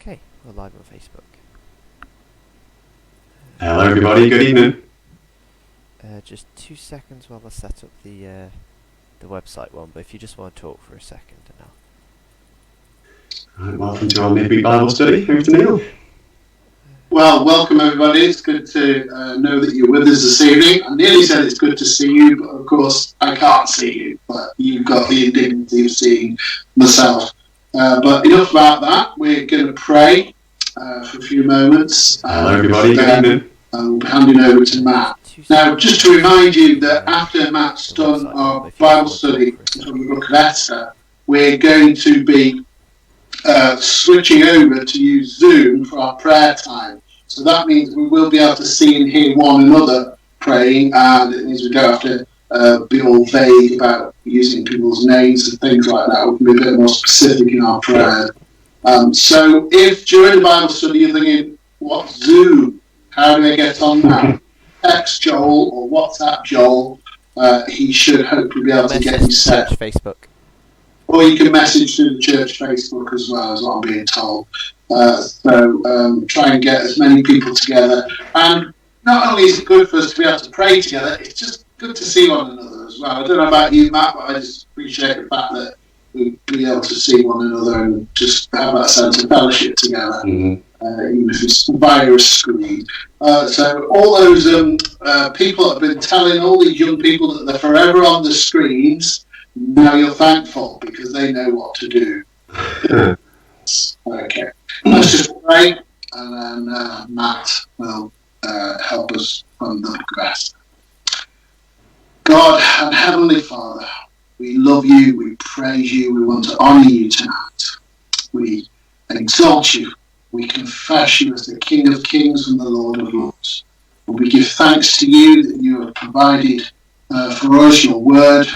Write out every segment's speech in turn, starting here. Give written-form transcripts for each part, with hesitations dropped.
Okay, we're live on Facebook. Hello everybody, good evening. Just 2 seconds while I set up the website one, but if you just want to talk for a second and Right, welcome to our midweek Bible study. Over to Neil. Well, welcome everybody. It's good to know that you're with us this evening. I nearly said it's good to see you, but of course I can't see you. But you've got the indignity of seeing myself. But enough about that. We're going to pray for a few moments. Hello everybody, good evening. We'll be handing over to Matt. Now, just to remind you that after Matt's done our Bible study from the book of Esther, we're going to be switching over to use Zoom for our prayer time. So that means we will be able to see and hear one another praying, and it means we don't have to be all vague about using people's names and things like that. We can be a bit more specific in our prayer. So if during the Bible study you're thinking, what Zoom? How do I get on now? Text Joel or WhatsApp Joel. He should hopefully be able to get you set. Facebook. Or you can message through the church Facebook as well, is what I'm being told. So try and get as many people together. And not only is it good for us to be able to pray together, it's just good to see one another as well. I don't know about you, Matt, but I just appreciate the fact that we'll be able to see one another and just have that sense of fellowship together, even if it's via a screen. So all those people that have been telling all these young people that they're forever on the screens, now you're thankful because they know what to do. Okay, let's just pray, and then Matt will help us on the progress. God and Heavenly Father, we love you, we praise you, we want to honour you tonight. We exalt you, we confess you as the King of Kings and the Lord of Lords. And we give thanks to you that you have provided for us your word,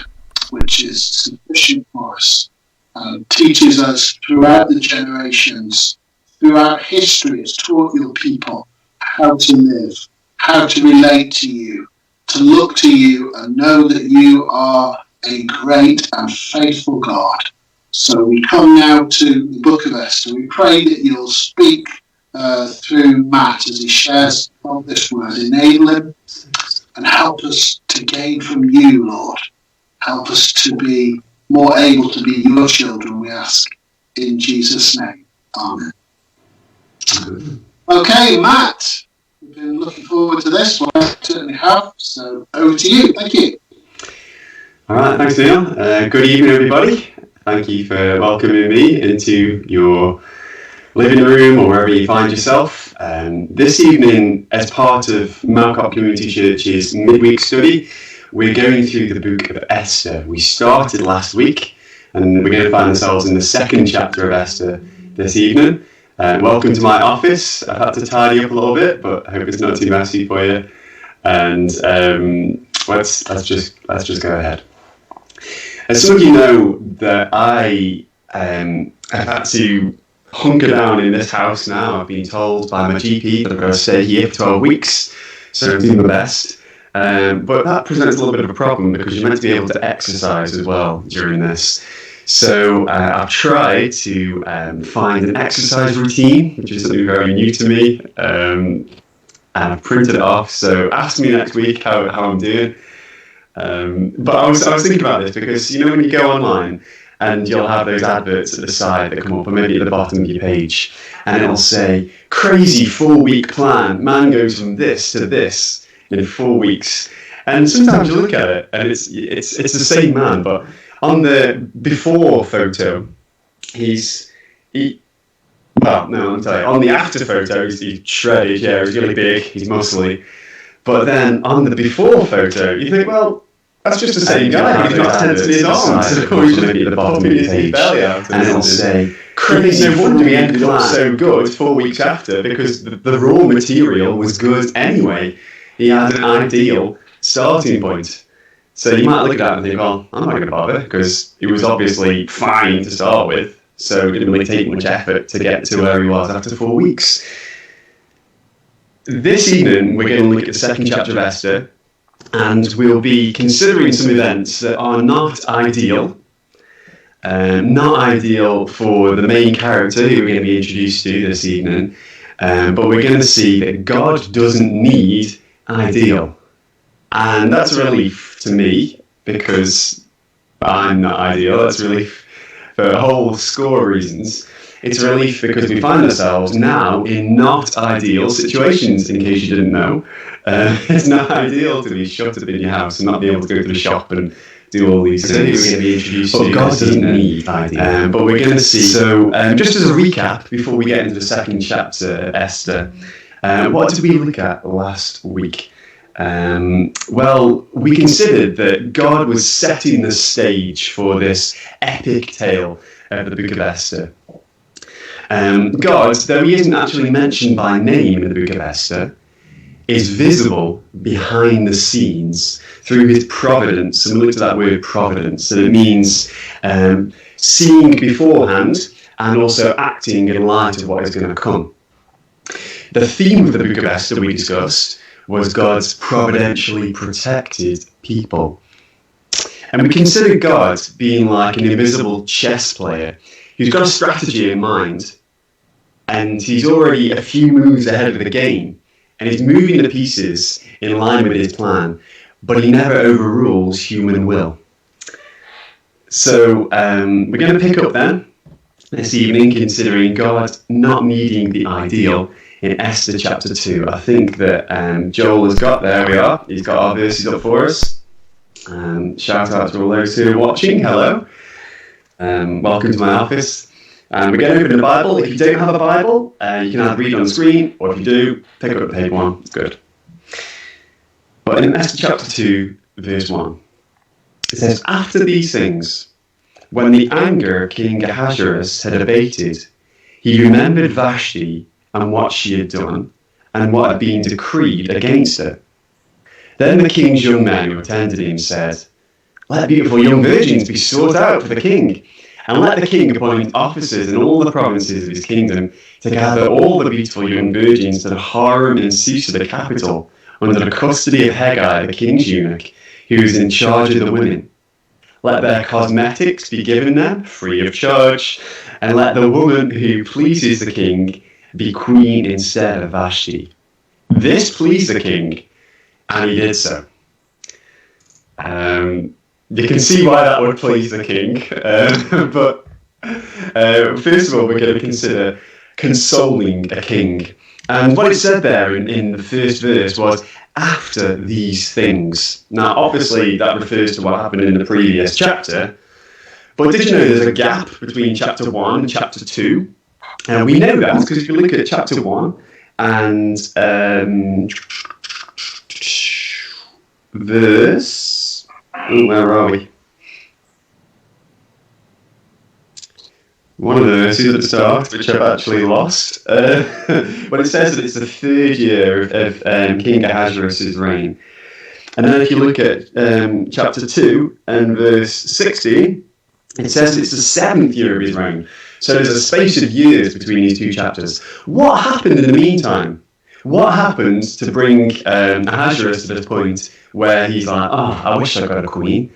which is sufficient for us and teaches us throughout the generations, throughout history. It's taught your people how to live, how to relate to you, to look to you and know that you are a great and faithful God. So we come now to the book of Esther. We pray that you'll speak through Matt as he shares of this word. Enable him and help us to gain from you, Lord. Help us to be more able to be your children, we ask. In Jesus' name. Amen. Okay, Matt. We've been looking forward to this one. I certainly have. So over to you. Thank you. All right, thanks Neil. Good evening everybody. Thank you for welcoming me into your living room or wherever you find yourself. This evening, as part of Malcott Community Church's midweek study, we're going through the book of Esther. We started last week, and we're going to find ourselves in the second chapter of Esther this evening. Welcome to my office. I've had to tidy up a little bit, but I hope it's not too messy for you. And let's just go ahead. As some of you know, that I have had to hunker down in this house now. I've been told by my GP that I've got to stay here for 12 weeks, so I'm doing my best. But that presents a little bit of a problem because you're meant to be able to exercise as well during this. So I've tried to find an exercise routine, which is something very new to me, and I've printed it off. So ask me next week how I'm doing. But I was thinking about this because, you know, when you go online and you'll have those adverts at the side that come up, or maybe at the bottom of your page, and it'll say, crazy 4-week plan, man goes from this to this in 4 weeks. And sometimes you look at it and it's the same man, but on the before photo, on the after photo, he's shredded, yeah, he's really big, he's muscly. But then on the before photo, you think, well, that's just the same guy. He's got tents in his arms. So he's at the bottom of his page, and it'll say, crazy, no wonder he ended up so good 4 weeks after, because the raw material was good anyway. He had an ideal starting point. So you might look at that and think, well, I'm not going to bother, because he was obviously fine to start with, so it didn't really take much effort to get to where he was after 4 weeks. This evening, we're going to look at the second chapter of Esther, and we'll be considering some events that are not ideal, Not ideal for the main character who we're going to be introduced to this evening, but we're going to see that God doesn't need an ideal. And that's a relief to me, because I'm not ideal. That's a relief for a whole score of reasons. It's a relief because we find ourselves now in not ideal situations, in case you didn't know. It's not ideal to be shut up in your house and not be able to go to the shop and do all these things. We're going to be introduced to God doesn't need ideal. But we're going to see. So, just as a recap, before we get into the second chapter of Esther, what did we look at last week? Well, we considered that God was setting the stage for this epic tale of the book of Esther. God, though he isn't actually mentioned by name in the book of Esther, is visible behind the scenes through his providence. And we looked at that word providence, and it means seeing beforehand and also acting in light of what is going to come. The theme of the book of Esther we discussed was God's providentially protected people. And we consider God being like an invisible chess player who's got a strategy in mind, and he's already a few moves ahead of the game, and he's moving the pieces in line with his plan, but he never overrules human will. So we're going to pick up then this evening considering God not needing the ideal in Esther chapter 2. I think that Joel has got, there we are, he's got our verses up for us. Shout out to all those who are watching, hello. Welcome to my office. We're going to open the Bible. If you don't have a Bible, you can either read on the screen, or if you do, pick up the paper one, it's good. But in Esther chapter 2, verse 1, it says, "After these things, when the anger of King Ahasuerus had abated, he remembered Vashti and what she had done, and what had been decreed against her. Then the king's young men who attended him said, 'Let beautiful young virgins be sought out for the king, and let the king appoint officers in all the provinces of his kingdom to gather all the beautiful young virgins to the harem in Susa, the capital, under the custody of Hegai, the king's eunuch, who is in charge of the women. Let their cosmetics be given them free of charge, and let the woman who pleases the king be queen instead of Vashti.' This pleased the king, and he did so." You can see why that would please the king, but first of all, we're going to consider consoling a king. And what it said there in the first verse was, "after these things." Now, obviously, that refers to what happened in the previous chapter, but did you know there's a gap between chapter 1 and chapter 2? And we know that because if you look at chapter 1 and verse... where are we? One of the verses at the start, which I've actually lost. But it says that it's the third year of King Ahasuerus' reign. And then if you look at chapter 2 and verse 16, it says it's the 7th year of his reign. So there's a space of years between these two chapters. What happened in the meantime? What happened to bring Ahasuerus to this point where he's like, "Oh, I wish I got a queen"?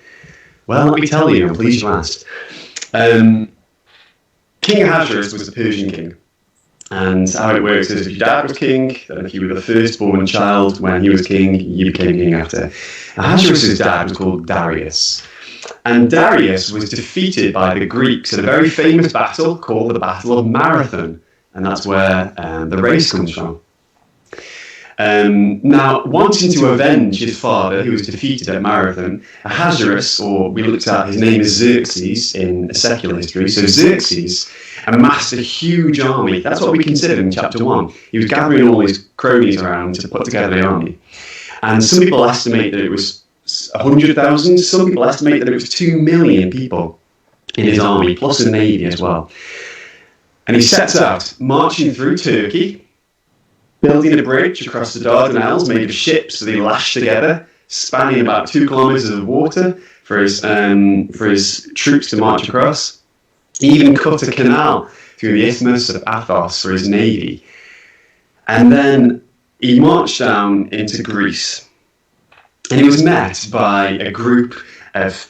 Well, let me tell you, I'm pleased you asked. King Ahasuerus was the Persian king. And how it works is if your dad was king, then if you were the firstborn child when he was king, you became king after. Ahasuerus' dad was called Darius. And Darius was defeated by the Greeks in a very famous battle called the Battle of Marathon. And that's where the race comes from. Now, wanting to avenge his father, who was defeated at Marathon, Ahasuerus, or we looked at his name is Xerxes in secular history, so Xerxes amassed a huge army. That's what we considered in chapter 1. He was gathering all his cronies around to put together the army. And some people estimate that it was 100,000, some people estimate that it was 2 million people in his army, plus a navy as well. And he sets out, marching through Turkey, building a bridge across the Dardanelles made of ships that he lashed together, spanning about 2 kilometres of water for his troops to march across. He even cut a canal through the Isthmus of Athos for his navy. And then he marched down into Greece. And he was met by a group of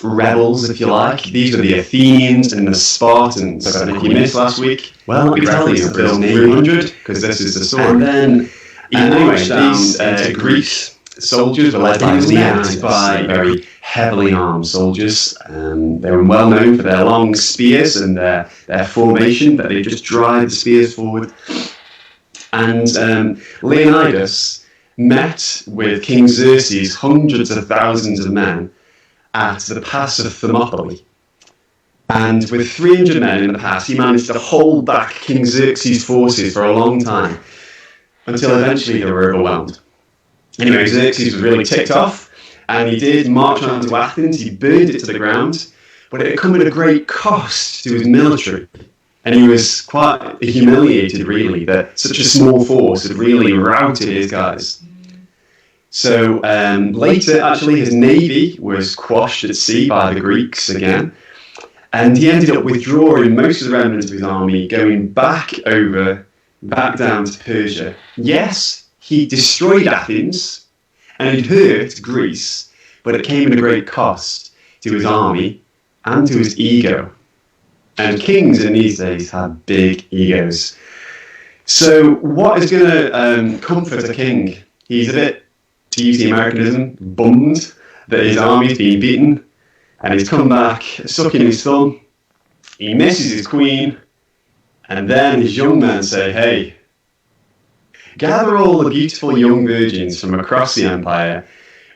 rebels, if you like. These were the Athenians and the Spartans. And if you missed last week, well, we tell you Bill 300, because this is the story. And then, anyway, these Greece soldiers were led by Leonidas, very heavily armed soldiers. They were well known for their long spears and their formation, that they just drive the spears forward. And Leonidas met with King Xerxes hundreds of thousands of men at the pass of Thermopylae. And with 300 men in the pass, he managed to hold back King Xerxes' forces for a long time, until eventually they were overwhelmed. Anyway, Xerxes was really ticked off, and he did march on to Athens. He burned it to the ground, but it had come at a great cost to his military. And he was quite humiliated, really, that such a small force had really routed his guys. So later, actually, his navy was quashed at sea by the Greeks again, and he ended up withdrawing most of the remnants of his army, going back down to Persia. Yes, he destroyed Athens, and it hurt Greece, but it came at a great cost to his army and to his ego. And kings in these days have big egos. So what is going to comfort a king? He's a bit, to use the Americanism, bummed that his army's been beaten, and he's come back sucking his thumb. He misses his queen, and then his young men say, hey, gather all the beautiful young virgins from across the empire,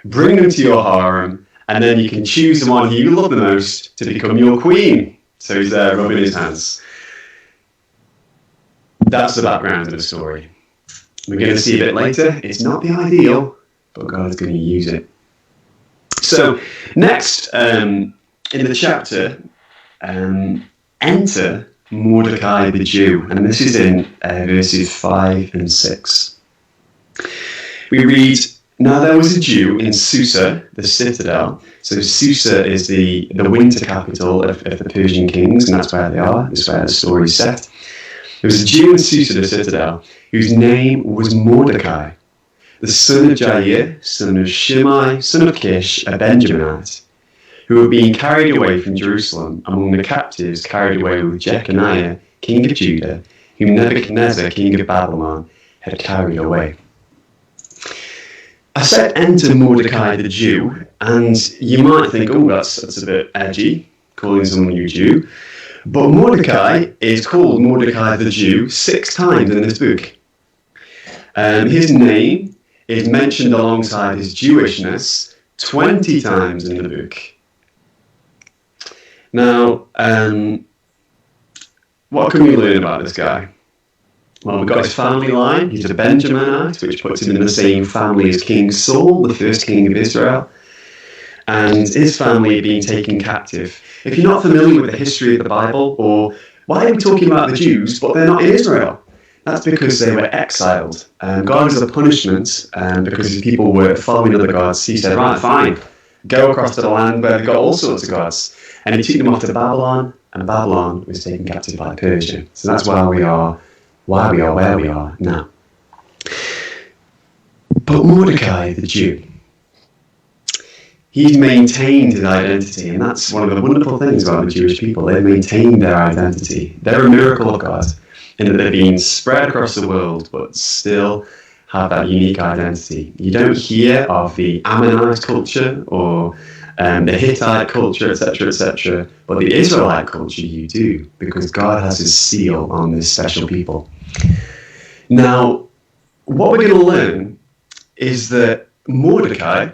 bring them to your harem, and then you can choose the one you love the most to become your queen. So he's there rubbing his hands. That's the background of the story. We're going to see a bit later. It's not the ideal, but God's going to use it. So next in the chapter, enter Mordecai the Jew. And this is in verses 5 and 6. We read, now there was a Jew in Susa, the citadel. So Susa is the winter capital of the Persian kings, and that's where they are. That's where the story is set. There was a Jew in Susa, the citadel, whose name was Mordecai, the son of Jair, son of Shimei, son of Kish, a Benjaminite, who had been carried away from Jerusalem among the captives carried away with Jeconiah, king of Judah, whom Nebuchadnezzar, king of Babylon, had carried away. I said enter Mordecai the Jew, and you might think, oh, that's a bit edgy, calling someone a Jew. But Mordecai is called Mordecai the Jew 6 times in this book. His name is mentioned alongside his Jewishness 20 times in the book. Now, what can we learn about this guy? Well, we've got his family line. He's a Benjaminite, which puts him in the same family as King Saul, the first king of Israel. And his family had been taken captive. If you're not familiar with the history of the Bible, or why are we talking about the Jews, but they're not in Israel? That's because they were exiled. God, as a punishment, because his people were following other gods, he said, right, fine, go across to the land where they've got all sorts of gods. And he took them off to Babylon, and Babylon was taken captive by Persia. So that's why we are where we are now. But Mordecai, the Jew, he's maintained his identity, and that's one of the wonderful things about the Jewish people. They've maintained their identity. They're a miracle of God, in that they've been spread across the world, but still have that unique identity. You don't hear of the Ammonite culture or the Hittite culture, etc., but the Israelite culture you do, because God has his seal on this special people. Now, what we're going to learn is that Mordecai,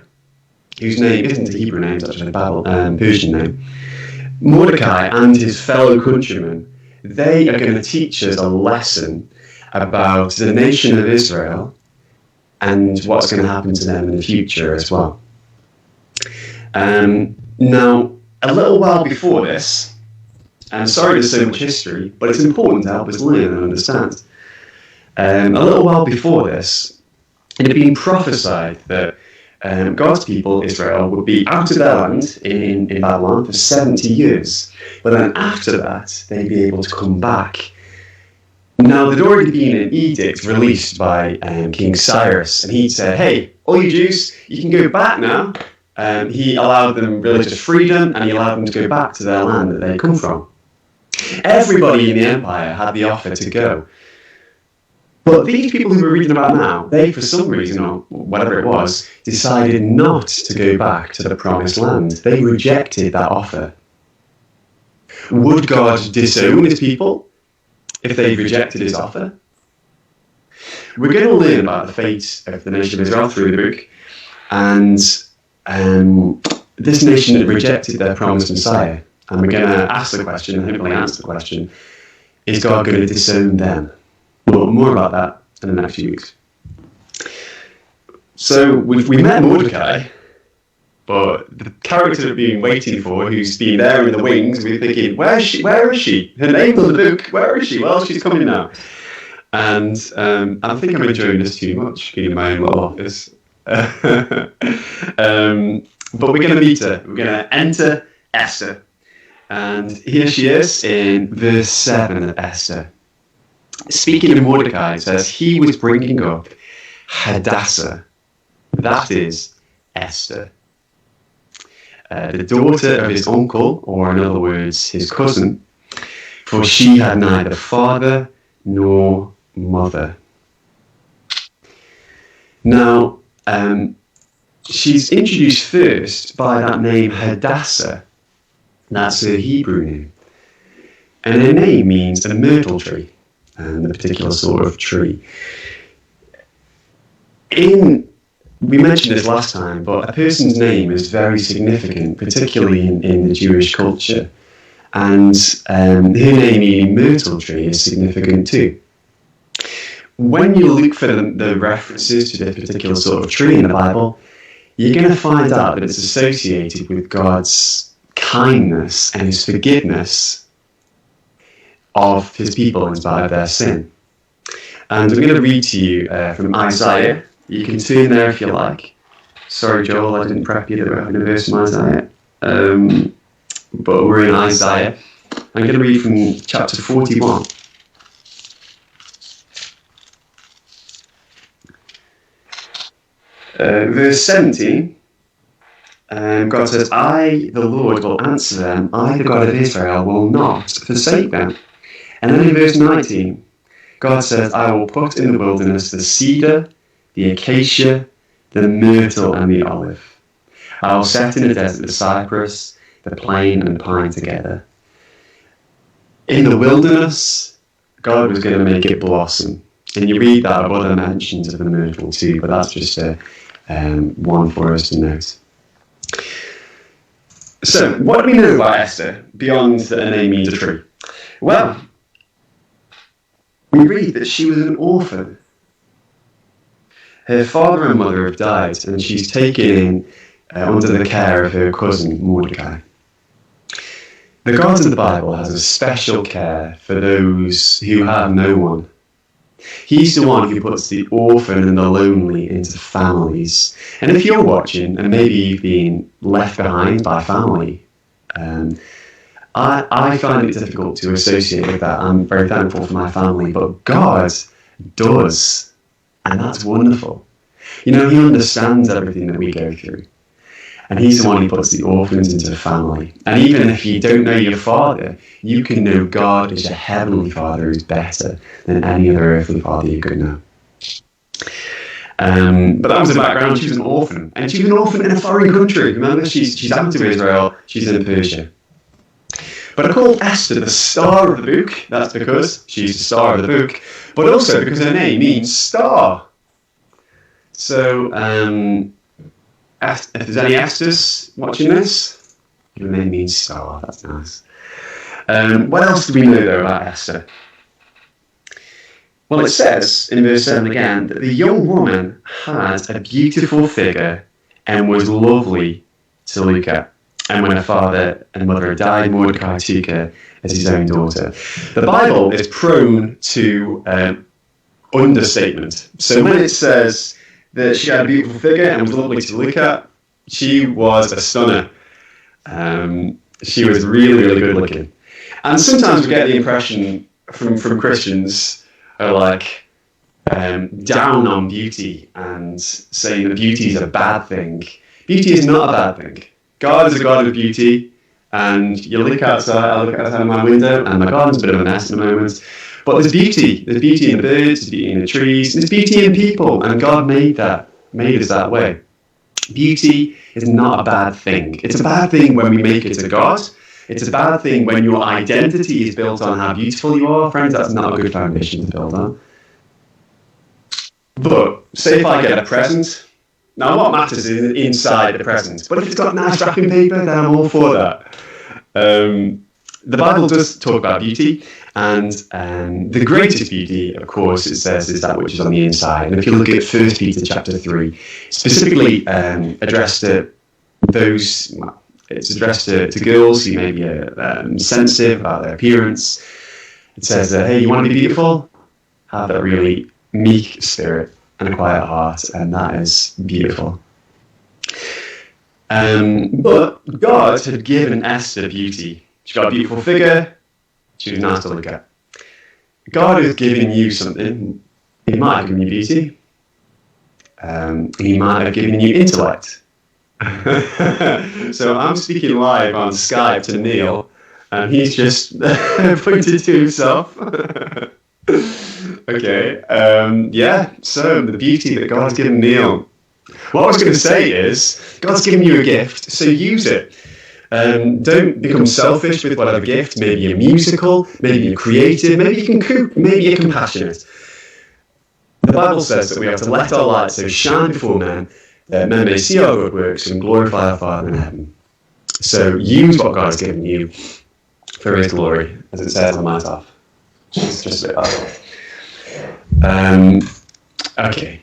whose name isn't a Hebrew name, it's actually a Persian name, Mordecai and his fellow countrymen, they are going to teach us a lesson about the nation of Israel and what's going to happen to them in the future as well. Now, a little while before this, and sorry there's so much history, but it's important to help us learn and understand. A little while before this, it had been prophesied that God's people, Israel, would be out of their land in Babylon for 70 years. But then after that, they'd be able to come back. Now, there'd already been an edict released by King Cyrus, and he'd said, hey, all you Jews, you can go back now. he allowed them religious freedom, and he allowed them to go back to their land that they come from. Everybody in the empire had the offer to go. But these people who we're reading about now, they, for some reason, or whatever it was, decided not to go back to the promised land. They rejected that offer. Would God disown his people if they rejected his offer? We're going to learn about the fate of the nation of Israel through the book, and this nation that rejected their promised Messiah. And we're going to ask the question, and hopefully answer the question, is God going to disown them? Well, more about that in the next few weeks. So we met Mordecai, but the character that we've been waiting for, who's been there in the wings, we're thinking, where is she? Her name's on the book, where is she? Well, she's coming now. And I think I'm enjoying this too much, being in my own little office. But we're going to meet her. We're going to enter Esther. And here she is in verse 7 of Esther. Speaking of Mordecai, it says, he was bringing up Hadassah, that is Esther, the daughter of his uncle, or in other words, his cousin, for she had neither father nor mother. Now, she's introduced first by that name Hadassah. That's her Hebrew name. And her name means a myrtle tree, and a particular sort of tree. We mentioned this last time, but a person's name is very significant, particularly in the Jewish culture. And her name meaning myrtle tree is significant too. When you look for the references to this particular sort of tree in the Bible, you're going to find out that it's associated with God's kindness and his forgiveness of his people in spite of their sin. And I'm going to read to you from Isaiah. You can turn there if you like. Sorry, Joel, I didn't prep you that we're having a verse from Isaiah. But we're in Isaiah. I'm going to read from chapter 41. Verse 17. God says, I, the Lord, will answer them. I, the God of Israel, will not forsake them. And then in verse 19, God says, I will put in the wilderness the cedar, the acacia, the myrtle, and the olive. I will set in the desert the cypress, the plane, and the pine together. In the wilderness, God was going to make it blossom. And you read that of other mentions of the myrtle too, but that's just one for us to note. So, what do we know about Esther, beyond that her name means a tree? Well, we read that she was an orphan. Her father and mother have died, and she's taken in under the care of her cousin Mordecai. The God of the Bible has a special care for those who have no one. He's the one who puts the orphan and the lonely into families. And if you're watching, and maybe you've been left behind by family, I find it difficult to associate with that. I'm very thankful for my family, but God does. And that's wonderful. You know, he understands everything that we go through. And he's the one who puts the orphans into the family. And even if you don't know your father, you can know God as your heavenly Father who's better than any other earthly father you could know. But that was the background. She was an orphan. And she was an orphan in a foreign country. Remember, she's out of Israel. She's in Persia. But I called Esther the star of the book. That's because she's the star of the book. But also because her name means star. So, if there's any Esthers watching this, your name means star. That's nice. What else do we know, though, about Esther? Well, it says in verse 7 again that the young woman had a beautiful figure and was lovely to look at. And when her father and mother had died, Mordecai took her as his own daughter. The Bible is prone to understatement. So when it says that she had a beautiful figure and was lovely to look at, she was a stunner. She was really, really good looking. And sometimes we get the impression from Christians are like down on beauty and saying that beauty is a bad thing. Beauty is not a bad thing. God is a God of beauty, and you look outside, I look outside my window, and my garden's a bit of a mess at the moment. But there's beauty. There's beauty in the birds, there's beauty in the trees, there's beauty in people, and God made us that way. Beauty is not a bad thing. It's a bad thing when we make it a God. It's a bad thing when your identity is built on how beautiful you are. Friends, that's not a good foundation to build on. But say if I get a present, now what matters is inside the present. But if it's got nice wrapping paper, then I'm all for that. The Bible does talk about beauty, and the greatest beauty, of course, it says, is that which is on the inside. And if you look at 1 Peter chapter 3, specifically addressed to those, it's addressed to girls who may be sensitive about their appearance. It says, hey, you want to be beautiful? Have that really meek spirit and a quiet heart, and that is beautiful. But God had given Esther beauty. She got a beautiful figure. She was nice to look at. God has given you something. He might have given you beauty. He might have given you intellect. So I'm speaking live on Skype to Neil, and he's just pointed to himself. Okay. So the beauty that God's given Neil. What I was going to say is, God's given you a gift, so use it. Don't become selfish with whatever gift. Maybe you're musical, maybe you're creative, maybe you can cook, maybe you're compassionate. The Bible says that we have to let our light so shine before men, that men may see our good works and glorify our Father in heaven. So use what God has given you for His glory, as it says on my top. Just a bit that. Okay.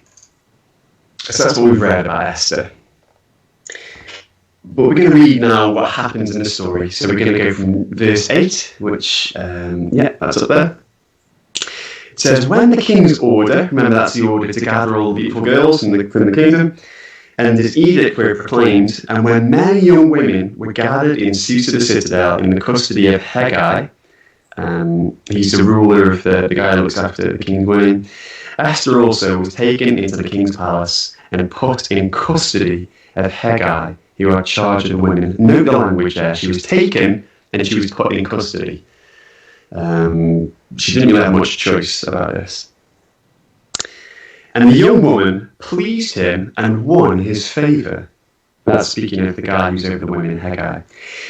So that's what we've read about Esther. But we're going to read now what happens in the story. So we're going to go from verse 8, which, that's up there. It says, when the king's order, remember that's the order to gather all the beautiful girls from the kingdom, and his edict were proclaimed, and when many young women were gathered in Susa the citadel in the custody of Hegai, he's the ruler of the guy that looks after the king's women, Esther also was taken into the king's palace and put in custody of Hegai, who had charge of the women. Note the language there. She was taken and she was put in custody. She didn't really have much choice about this. And the young woman pleased him and won his favour. That's speaking of the guy who's over the women, Hegai.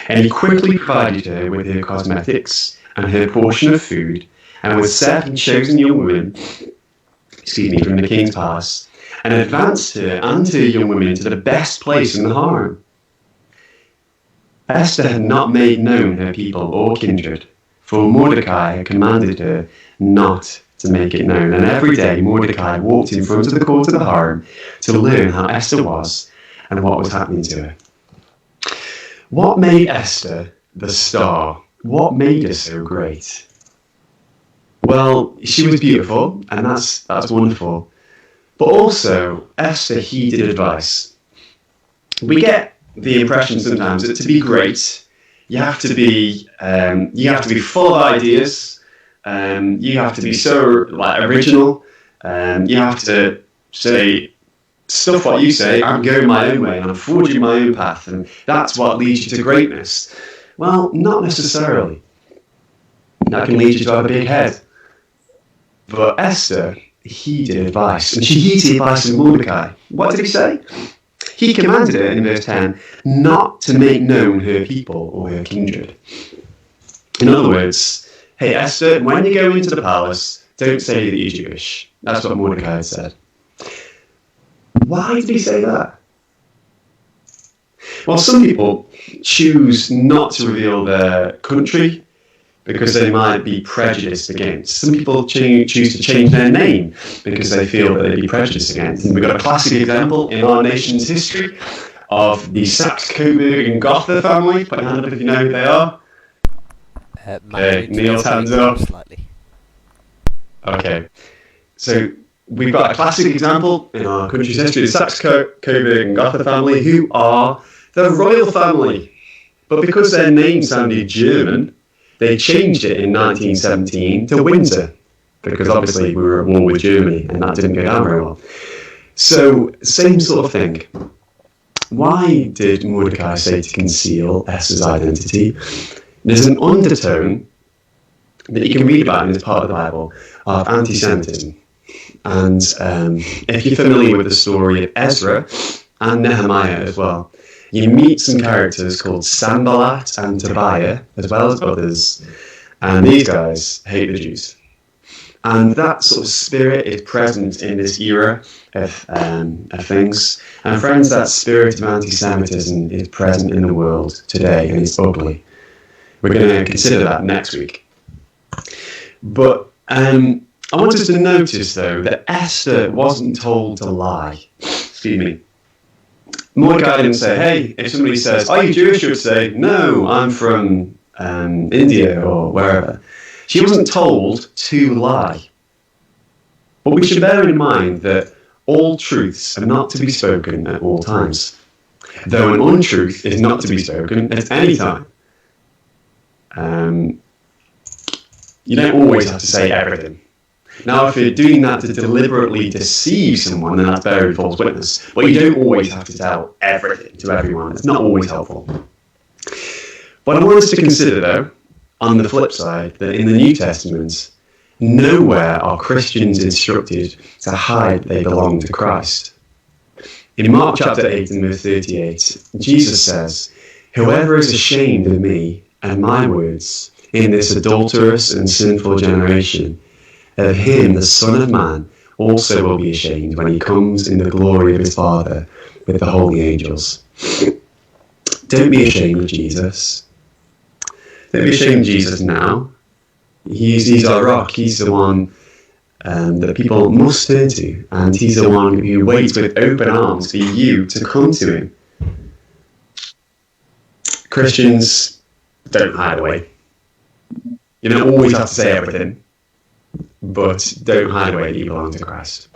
And he quickly provided her with her cosmetics and her portion of food, and with 7 chosen young women, from the king's palace, and advanced her and her young women to the best place in the harem. Esther had not made known her people or kindred, for Mordecai had commanded her not to make it known. And every day Mordecai walked in front of the court of the harem to learn how Esther was and what was happening to her. What made Esther the star? What made her so great? Well, she was beautiful, and that's wonderful. But also, Esther heeded advice. We get the impression sometimes that to be great, you have to be full of ideas. You have to be so original. You have to say stuff what you say. I'm going my own way, and I'm forging my own path, and that's what leads you to greatness. Well, not necessarily. That can lead you to have a big head. But Esther heeded advice, and she heeded the advice of Mordecai. What did he say? He commanded her, in verse 10, not to make known her people or her kindred. In other words, hey Esther, when you go into the palace, don't say that you're Jewish. That's what Mordecai had said. Why did he say that? Well, some people choose not to reveal their country because they might be prejudiced against. Some people choose to change their name because they feel that they'd be prejudiced against. And we've got a classic example in our nation's history of the Saxe-Coburg and Gotha family. Put your hand up if you know who they are. Neil's hands up. Slightly. Okay. So we've got a classic example in our country's history, the Saxe-Coburg and Gotha family, who are the royal family. But because their name sounded German, they changed it in 1917 to Windsor, because obviously we were at war with Germany and that didn't go down very well. So, same sort of thing. Why did Mordecai say to conceal Esther's identity? There's an undertone that you can read about in this part of the Bible of anti-Semitism. And if you're familiar with the story of Ezra and Nehemiah as well, you meet some characters called Sanballat and Tobiah, as well as others, and these guys hate the Jews. And that sort of spirit is present in this era of things. And friends, that spirit of anti-Semitism is present in the world today, and it's ugly. We're going to consider that next week. But I want us to notice, though, that Esther wasn't told to lie. Excuse me. Mordecai didn't say, hey, if somebody says, are you Jewish? She would say, no, I'm from India or wherever. She wasn't told to lie. But we should bear in mind that all truths are not to be spoken at all times, though an untruth is not to be spoken at any time. You don't always have to say everything. Now, if you're doing that to deliberately deceive someone, then that's bearing false witness. But you don't always have to tell everything to everyone. It's not always helpful. But I want us to consider, though, on the flip side, that in the New Testament, nowhere are Christians instructed to hide they belong to Christ. In Mark chapter 8 and verse 38, Jesus says, whoever is ashamed of me and my words in this adulterous and sinful generation, of him the Son of Man also will be ashamed when he comes in the glory of his Father with the holy angels. Don't be ashamed of Jesus. Don't be ashamed of Jesus now. He's our rock. He's the one that people must turn to, and he's the one who waits with open arms for you to come to him. Christians, don't hide away. You don't always have to say everything, but don't hide away that you belong to Christ.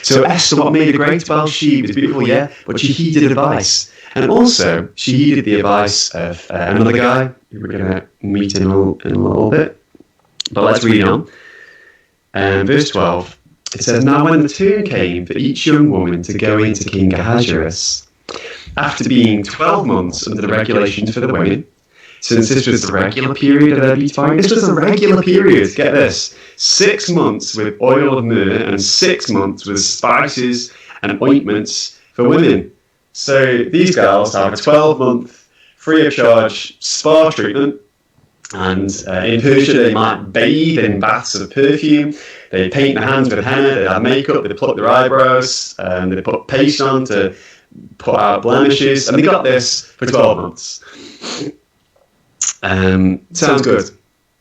So Esther, what made her great? Well, she was beautiful, yeah, but she heeded advice. And also, she heeded the advice of another guy who we're going to meet in a little bit. But let's read on. Verse 12, it says, now when the turn came for each young woman to go into King Ahasuerus, after being 12 months under the regulations for the women, since this was the regular period of their beautifying, this was the regular period, get this, 6 months with oil of myrrh and 6 months with spices and ointments for women. So these girls have a 12-month free of charge spa treatment, and in Persia they might bathe in baths of perfume, they paint their hands with henna, they have makeup, they pluck their eyebrows, they put paste on to put out blemishes, and they got this for 12 months. Sounds good.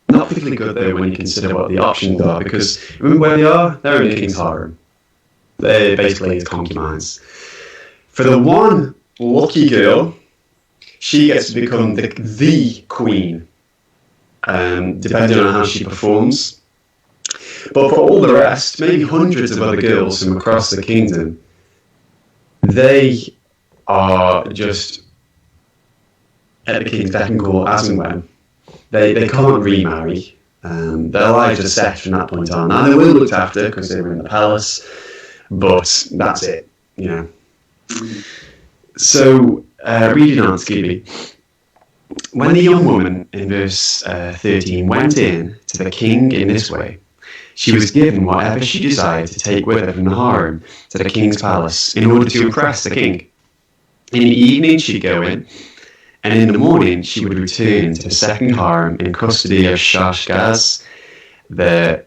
Not particularly good, though, when you consider what the options are, because remember where they are? They're in the king's harem. They're basically his concubines. For the one lucky girl, she gets to become the queen, depending on how she performs. But for all the rest, maybe hundreds of other girls from across the kingdom, they are just at the king's beck and call as and when. They can't remarry. Their lives are set from that point on. Now they were looked after because they were in the palace, but that's it, you know. So, reading on, excuse me. When the young woman in verse 13 went in to the king in this way, she was given whatever she desired to take with her from the harem to the king's palace in order to impress the king. In the evening she'd go in, and in the morning she would return to the second harem in custody of Shashgaz, the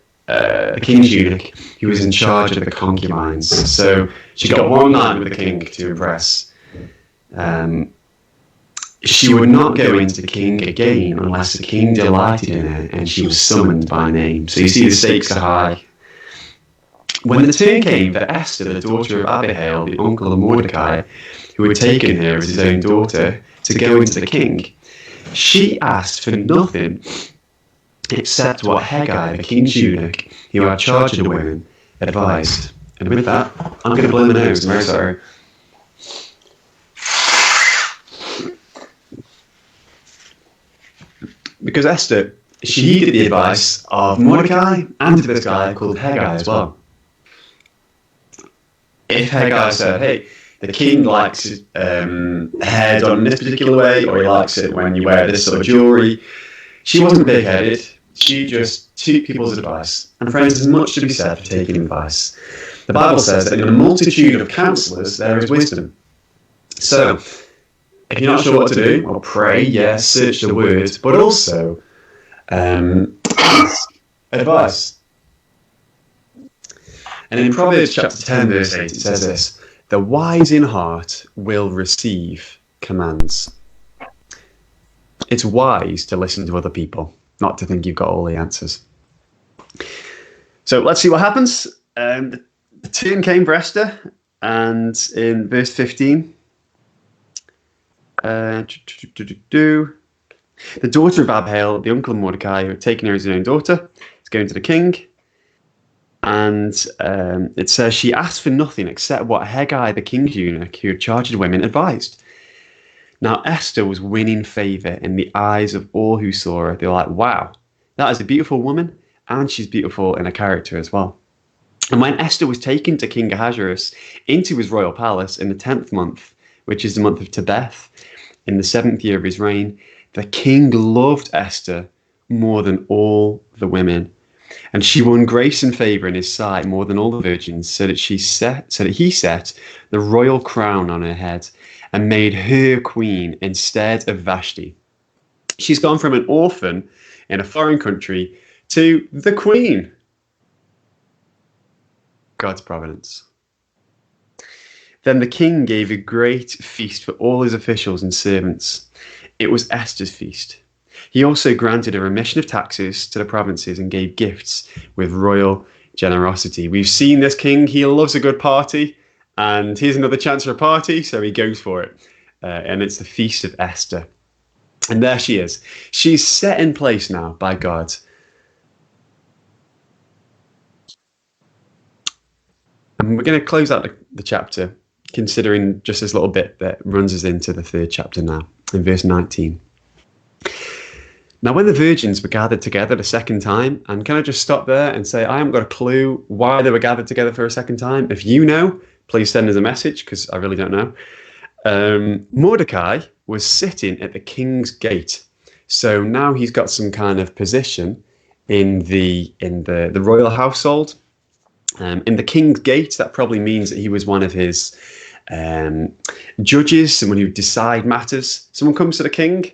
king's eunuch, who was in charge of the concubines. So she got one night with the king to impress. She would not go into the king again unless the king delighted in her and she was summoned by name. So you see the stakes are high. When the turn came for Esther, the daughter of Abihail, the uncle of Mordecai, who had taken her as his own daughter, to go into the king, she asked for nothing except what Hegai, the king's eunuch, who had charge of the women, advised. And with that, I'm going to blow my nose. I'm very sorry. Because Esther, she heeded the advice of Mordecai and of this guy called Hegai as well. If Hegai said, hey, the king likes hair done in this particular way, or he likes it when you wear this sort of jewellery. She wasn't big-headed. She just took people's advice. And friends, there's much to be said for taking advice. The Bible says that in a multitude of counsellors there is wisdom. So, if you're not sure what to do, well, pray, yes, search the word, but also advice. And in Proverbs chapter 10, verse 8, it says this: the wise in heart will receive commands. It's wise to listen to other people, not to think you've got all the answers. So let's see what happens. The turn came for Esther, and in verse 15, the daughter of Abihail, the uncle of Mordecai, who had taken her as his own daughter, is going to the king. And it says she asked for nothing except what Hegai, the king's eunuch, who had charged the women, advised. Now Esther was winning favour in the eyes of all who saw her. They were like, wow, that is a beautiful woman, and she's beautiful in her character as well. And when Esther was taken to King Ahasuerus into his royal palace in the 10th month, which is the month of Tebeth, in the 7th year of his reign, the king loved Esther more than all the women. And she won grace and favour in his sight more than all the virgins, so that he set the royal crown on her head and made her queen instead of Vashti. She's gone from an orphan in a foreign country to the queen. God's providence. Then the king gave a great feast for all his officials and servants. It was Esther's feast. He also granted a remission of taxes to the provinces and gave gifts with royal generosity. We've seen this king, he loves a good party, and here's another chance for a party, so he goes for it. And it's the Feast of Esther. And there she is. She's set in place now by God. And we're going to close out the chapter, considering just this little bit that runs us into the 3rd chapter now, in verse 19. Now, when the virgins were gathered together the second time, and can I just stop there and say, I haven't got a clue why they were gathered together for a second time. If you know, please send us a message, because I really don't know. Mordecai was sitting at the king's gate. So now he's got some kind of position in the royal household. In the king's gate, that probably means that he was one of his judges, someone who would decide matters. Someone comes to the king,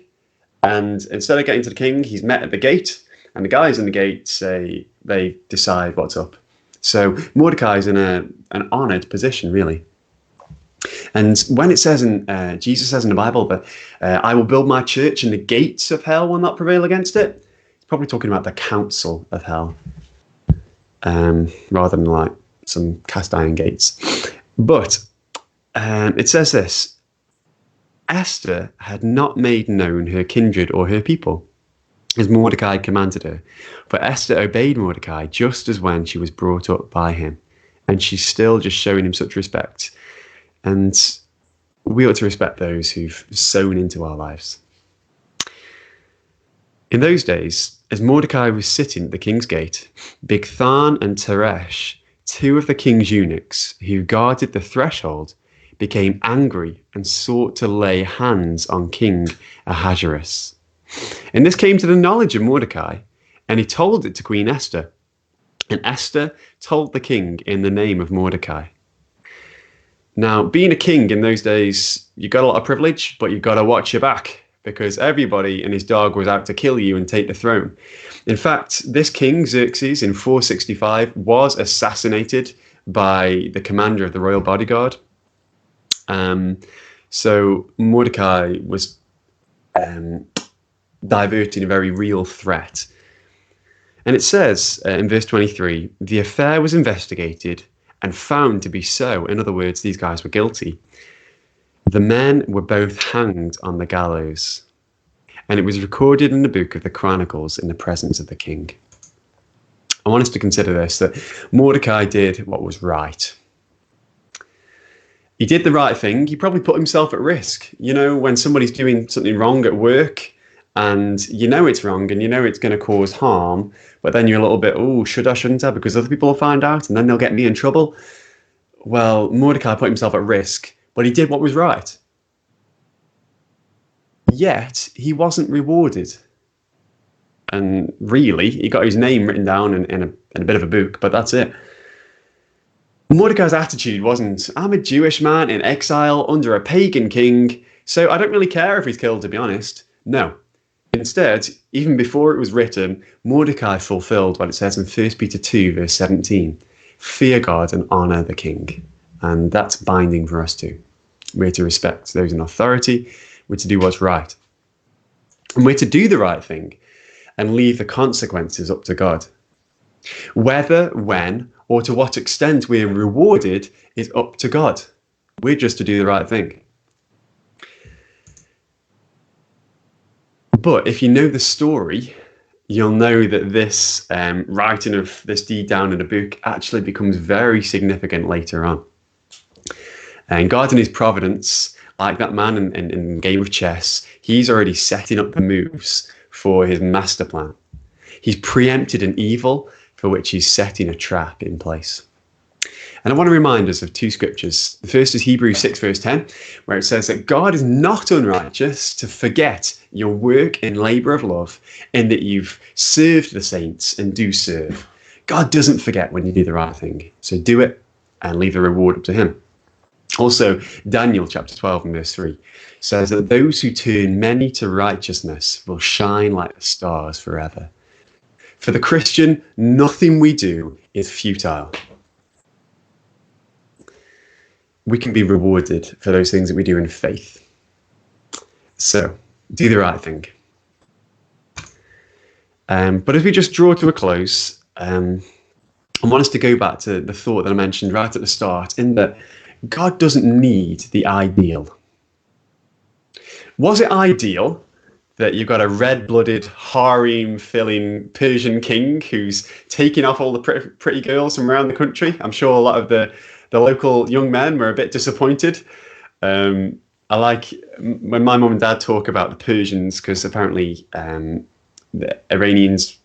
and instead of getting to the king, he's met at the gate, and the guys in the gate say they decide what's up. So Mordecai's in an honoured position, really. And when it says Jesus says in the Bible that I will build my church and the gates of hell will not prevail against it, he's probably talking about the council of hell, rather than like some cast iron gates. But it says this: Esther had not made known her kindred or her people, as Mordecai commanded her. For Esther obeyed Mordecai just as when she was brought up by him. And she's still just showing him such respect. And we ought to respect those who've sown into our lives. In those days, as Mordecai was sitting at the king's gate, Bigthan and Teresh, 2 of the king's eunuchs who guarded the threshold, became angry and sought to lay hands on King Ahasuerus. And this came to the knowledge of Mordecai, and he told it to Queen Esther. And Esther told the king in the name of Mordecai. Now, being a king in those days, you got a lot of privilege, but you got to watch your back, because everybody and his dog was out to kill you and take the throne. In fact, this king, Xerxes, in 465, was assassinated by the commander of the royal bodyguard. So Mordecai was diverting a very real threat. And it says in verse 23, the affair was investigated and found to be so. In other words, these guys were guilty. The men were both hanged on the gallows. And it was recorded in the book of the Chronicles in the presence of the king. I want us to consider this, that Mordecai did what was right. He did the right thing. He probably put himself at risk. You know, when somebody's doing something wrong at work and you know it's wrong and you know it's going to cause harm, but then you're a little bit, oh, should I, shouldn't I? Because other people will find out and then they'll get me in trouble. Well, Mordecai put himself at risk but he did what was right. Yet he wasn't rewarded. And really, he got his name written down in a bit of a book, but that's it. Mordecai's attitude wasn't, I'm a Jewish man in exile under a pagan king, so I don't really care if he's killed, to be honest. No. Instead, even before it was written, Mordecai fulfilled what it says in 1 Peter 2, verse 17. Fear God and honour the king. And that's binding for us too. We're to respect those in authority. We're to do what's right. And we're to do the right thing and leave the consequences up to God. Whether, when, or to what extent we're rewarded is up to God. We're just to do the right thing. But if you know the story, you'll know that this writing of this deed down in a book actually becomes very significant later on. And God in his providence, like that man in Game of Chess, he's already setting up the moves for his master plan. He's preempted an evil for which he's setting a trap in place. And I want to remind us of two scriptures. The first is Hebrews 6, verse 10, where it says that God is not unrighteous to forget your work and labour of love, in that you've served the saints and do serve. God doesn't forget when you do the right thing. So do it and leave the reward up to him. Also, Daniel chapter 12 and verse 3 says that those who turn many to righteousness will shine like the stars forever. For the Christian, nothing we do is futile. We can be rewarded for those things that we do in faith. So, do the right thing. But as we just draw to a close, I want us to go back to the thought that I mentioned right at the start, in that God doesn't need the ideal. Was it ideal that you've got a red-blooded, harem-filling Persian king who's taking off all the pretty girls from around the country? I'm sure a lot of the local young men were a bit disappointed. I like when my mum and dad talk about the Persians, because apparently the Iranians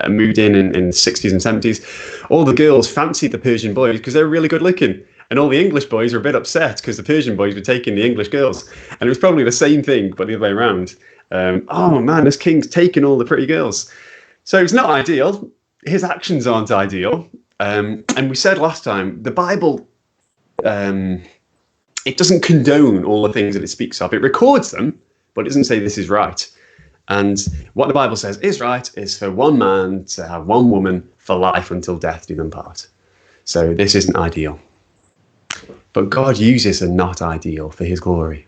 moved in the 60s and 70s. All the girls fancied the Persian boys because they were really good looking. And all the English boys were a bit upset because the Persian boys were taking the English girls. And it was probably the same thing, but the other way around. Oh man, this king's taking all the pretty girls. So it's not ideal. His actions aren't ideal. And we said last time, the Bible, it doesn't condone all the things that it speaks of. It records them, but it doesn't say this is right. And what the Bible says is right is for one man to have one woman for life until death do them part. So this isn't ideal. But God uses a not ideal for his glory.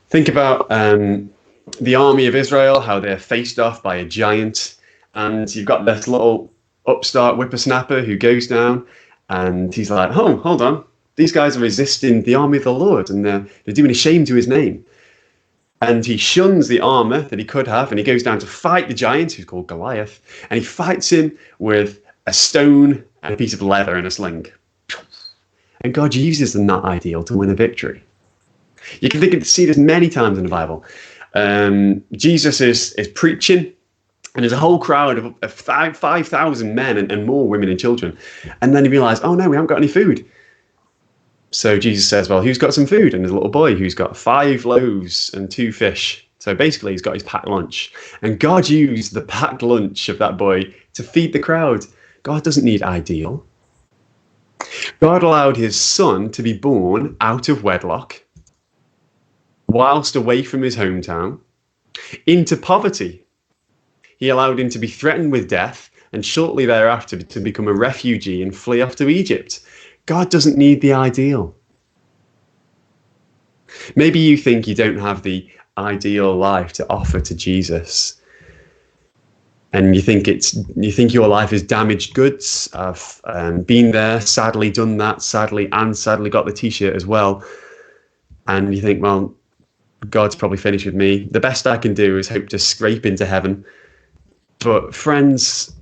Think about the army of Israel, how they're faced off by a giant. And you've got this little upstart whippersnapper who goes down and he's like, oh, hold on. These guys are resisting the army of the Lord and they're doing a shame to his name. And he shuns the armor that he could have and he goes down to fight the giant, who's called Goliath. And he fights him with a stone and a piece of leather and a sling. And God uses the not ideal to win a victory. You can see this many times in the Bible. Jesus is preaching, and there's a whole crowd of 5,000 men and more women and children. And then he realized, oh no, we haven't got any food. So Jesus says, well, who's got some food? And there's a little boy who's got 5 loaves and 2 fish. So basically he's got his packed lunch. And God used the packed lunch of that boy to feed the crowd. God doesn't need ideal. God allowed his son to be born out of wedlock, whilst away from his hometown, into poverty. He allowed him to be threatened with death and shortly thereafter to become a refugee and flee off to Egypt. God doesn't need the ideal. Maybe you think you don't have the ideal life to offer to Jesus. And you think your life is damaged goods. I've been there, sadly done that, sadly got the t-shirt as well. And you think, well, God's probably finished with me. The best I can do is hope to scrape into heaven. But friends,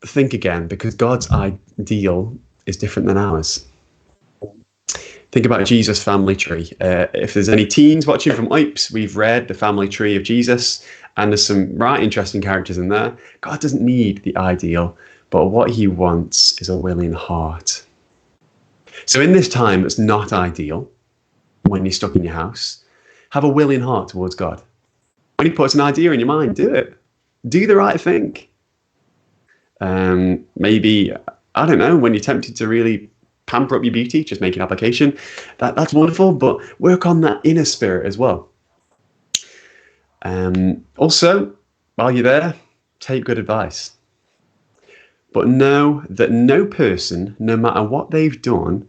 think again, because God's ideal is different than ours. Think about Jesus' family tree. If there's any teens watching from IPES, we've read the family tree of Jesus, and there's some right interesting characters in there. God doesn't need the ideal, but what he wants is a willing heart. So in this time that's not ideal, when you're stuck in your house, have a willing heart towards God. When he puts an idea in your mind, do it. Do the right thing. Maybe, I don't know, when you're tempted to really pamper up your beauty, just make an application. That's wonderful, but work on that inner spirit as well. Also, while you're there, take good advice. But know that no person, no matter what they've done,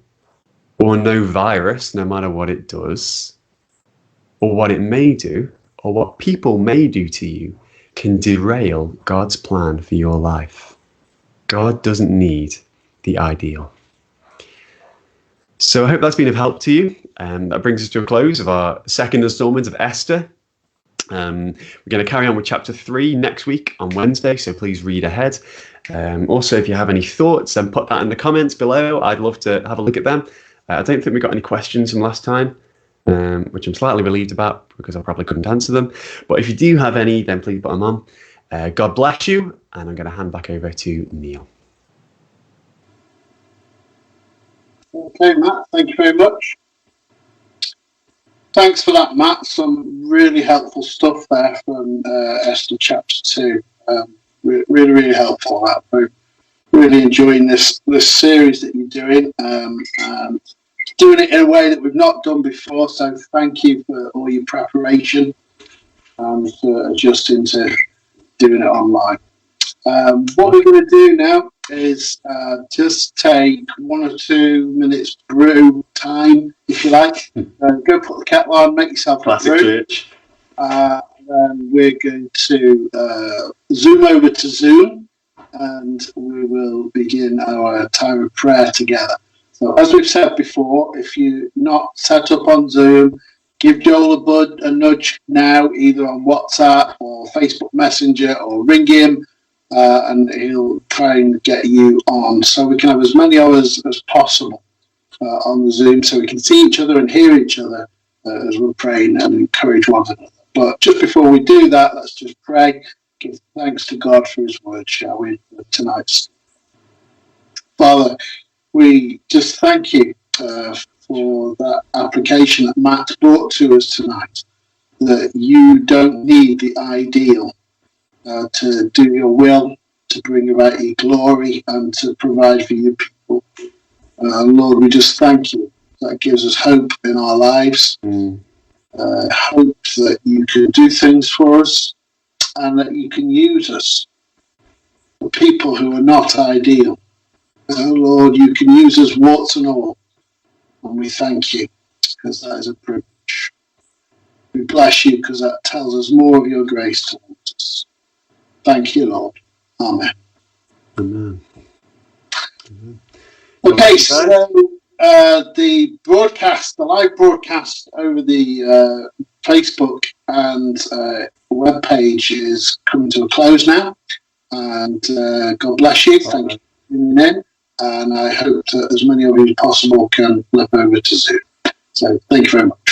or no virus, no matter what it does, or what it may do, or what people may do to you, can derail God's plan for your life. God doesn't need the ideal. So I hope that's been of help to you. That brings us to a close of our second installment of Esther. We're going to carry on with chapter 3 next week on Wednesday, so please read ahead. Also, if you have any thoughts, then put that in the comments below. I'd love to have a look at them. I don't think we got any questions from last time, which I'm slightly relieved about because I probably couldn't answer them. But if you do have any, then please put them on. God bless you, and I'm going to hand back over to Neil. Okay, Matt, thank you very much. Thanks for that, Matt. Some really helpful stuff there from Esther chapter 2. Really, really helpful. We're really enjoying this series that you're doing, and doing it in a way that we've not done before. So thank you for all your preparation and for adjusting to doing it online. What we're going to do now is just take 1 or 2 minutes brew time, if you like. Go put the kettle on, make yourself Classic a brew. church. Then we're going to zoom over to Zoom, and we will begin our time of prayer together. So as we've said before, if you're not set up on Zoom, give Joel a nudge now, either on WhatsApp or Facebook Messenger, or ring him, and he'll try and get you on, so we can have as many hours as possible on the Zoom, so we can see each other and hear each other as we're praying and encourage one another. But just before we do that, let's just pray. Give thanks to God for his word, shall we, tonight. Father, we just thank you for that application that Matt brought to us tonight, that you don't need the ideal to do your will, to bring about your glory, and to provide for your people. Lord, we just thank you. That gives us hope in our lives, hope that you can do things for us and that you can use us for people who are not ideal. Lord, you can use us warts and all, and we thank you because that is a privilege. We bless you because that tells us more of your grace towards us. Thank you, Lord. Amen. Amen. Okay, so the live broadcast over the Facebook and web page is coming to a close now. And God bless you. Thank you for tuning in. And I hope that as many of you as possible can flip over to Zoom. So thank you very much.